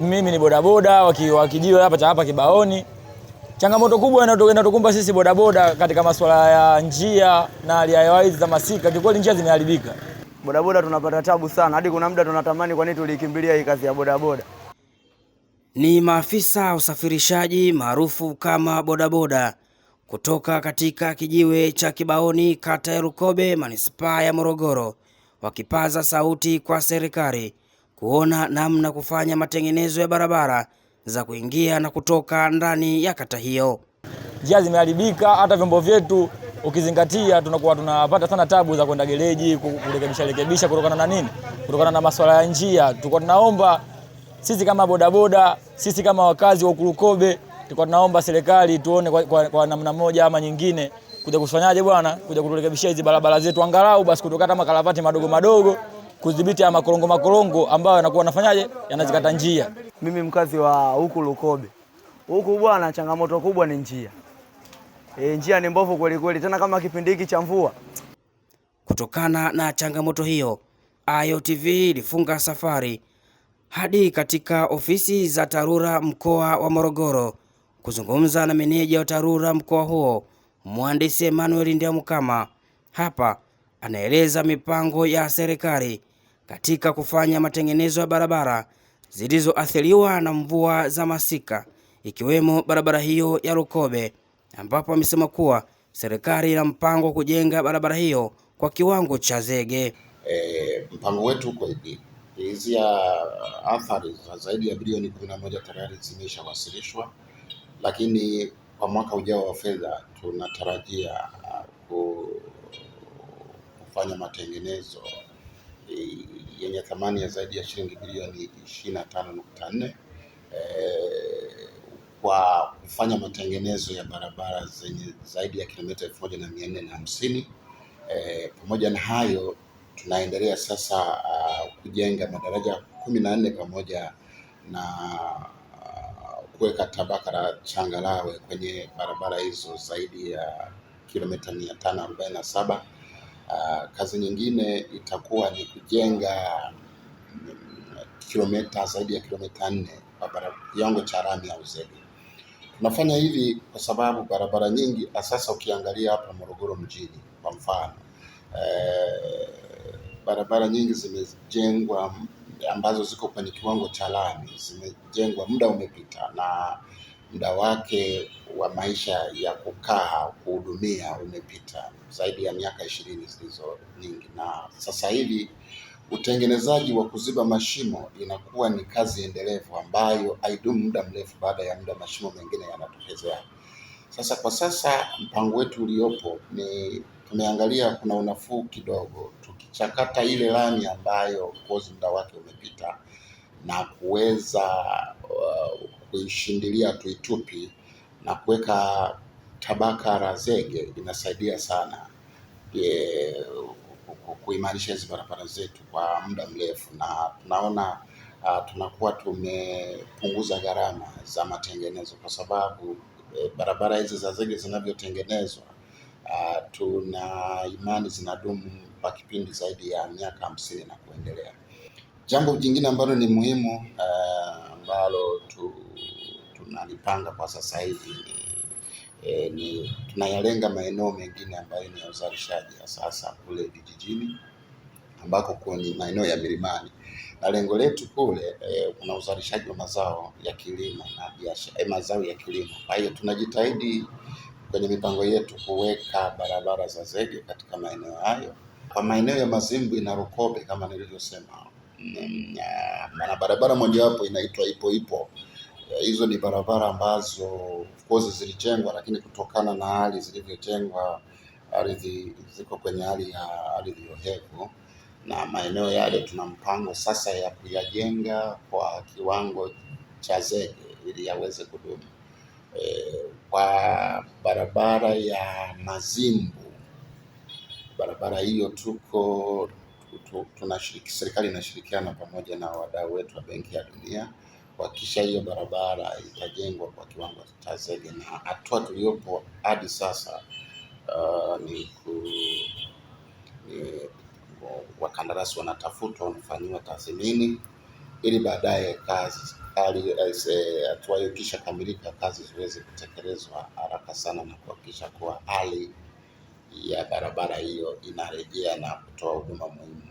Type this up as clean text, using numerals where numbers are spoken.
Mimi ni bodaboda wakijiwe hapa Kibaoni. Changamoto kubwa inatukumba sisi bodaboda katika masuala ya njia na hali ya hewa hizi za masika. Kikweli njia zimeharibika. Bodaboda tunapata tabu sana, hadi kuna muda tunatamani kwa nini tulikimbilia hii kazi ya bodaboda. Ni maafisa usafirishaji maarufu kama bodaboda kutoka katika kijiwe cha Kibaoni, kata ya Lukobe, manispaa ya Morogoro, wakipaza sauti kwa serikali kuona namna kufanya matengenezo ya barabara za kuingia na kutoka ndani ya kata hiyo. Njia zimeharibika, hata vyombo vyetu ukizingatia tunakuwa tunapata sana tabu za kwenda gereji kurekebisha kutokana na nini? Kutokana na masuala ya njia. Tulikuwa tunaomba sisi kama bodaboda, sisi kama wakazi wa Lukobe, tulikuwa tunaomba serikali tuone kwa namna moja ama nyingine kuja kufanyaje bwana, kuja kuturekebishia hizi barabara zetu, angalau basi kutoka kama makaravati madogo kudhibiti ya makorongo ambayo yanakuwa nafanyaje yanazikata njia. Mimi mkazi wa huku Lukobe. Huku bwana, changamoto kubwa ni njia. Njia ni mbovu kweli tena kama kipindi hiki cha mvua. Kutokana na changamoto hiyo, Ayo TV ilifunga safari hadi katika ofisi za TARURA mkoa wa Morogoro kuzungumza na meneja wa TARURA mkoa huo, Mhandisi Emmanuel Ndiamukama. Hapa anaeleza mipango ya serikali katika kufanya matengenezo ya barabara zilizoathiriwa na mvua za masika, ikiwemo barabara hiyo ya Lukobe, ambapo amesema kuwa serikali ina mpango wa kujenga barabara hiyo kwa kiwango cha zege. Mpango wetu uko hivi. Hizi athari za zaidi ya bilioni 11 tayari zimeshawasilishwa, lakini kwa mwaka ujao wa fedha tunatarajia kufanya matengenezo yenye thamani ya zaidi ya shilingi bilioni 25.4 kwa kufanya matengenezo ya barabara zenye zaidi ya kilomita 1450. Pamoja na hayo tunaendelea sasa kujenga madaraja 14 pamoja na kuweka tabaka la changarawe kwenye barabara hizo zaidi ya kilomita 547. Kazi nyingine itakuwa ni kujenga zaidi ya kilomita 4 kwa kiwango cha lami au zege. Tunafanya hivi kwa sababu barabara nyingi sasa, ukiangalia hapa Morogoro mjini kwa mfano, barabara nyingi zimejengwa ambazo ziko kwenye kiwango cha lami, zimejengwa muda umepita na muda wake wa maisha ya kukaa kuhudumia umepita zaidi ya miaka 20 zilizo nyingi, na sasa hivi utengenezaji wa kuziba mashimo inakuwa ni kazi endelevu ambayo haidumu muda mrefu. Baada ya muda mashimo mengine yanatokezea. Sasa kwa sasa mpango wetu uliopo ni tumeangalia kuna unafuu kidogo tukichakata ile lami ambayo kozi muda wake umepita na kuweza kuishindilia tuitupi na kuweka tabaka la zege, inasaidia sana kuimarisha hizi barabara zetu kwa muda mrefu, na tunaona tunakuwa tumepunguza gharama za matengenezo kwa sababu barabara hizi za zege zinavyotengenezwa tuna imani zinadumu kwa kipindi zaidi ya miaka 50 na kuendelea. Jambo jingine ambalo ni muhimu ambalo tunalipanga kwa sasa hivi ni tunayalenga maeneo mengine ambayo ni ya uzalishaji sasa kule vijijini ambako kwenye maeneo ya milimani, na lengo letu kule kuna uzalishaji wa mazao ya kilimo na biashara, mazao ya kilimo. Kwa hiyo tunajitahidi kwenye mipango yetu kuweka barabara za zege katika maeneo hayo. Kwa maeneo ya Mazimbwi na Lukobe kama nilivyosema, na barabara mojawapo inaitwa Ipo. Hizo ni barabara ambazo of course zilijengwa, lakini kutokana na hali zilivyojengwa, ardhi ziko kwenye hali ya ardhi ohevu, na maeneo yale tuna mpango sasa ya kuyajenga kwa kiwango cha zege ili yaweze kudumu. Kwa barabara ya Mazimbu, barabara hiyo serikali inashirikiana pamoja na wadau wetu wa Benki ya Dunia kuhakikisha hiyo barabara itajengwa kwa kiwango cha zege, na hatua tuliyopo hadi sasa ni wakandarasi wanatafutwa, wanafanyiwa tathmini ili baadaye hatua hiyo kisha kamilika, kazi ziweze kutekelezwa haraka sana na kuhakikisha kuwa hali ya barabara hiyo inarejea na kutoa huduma muhimu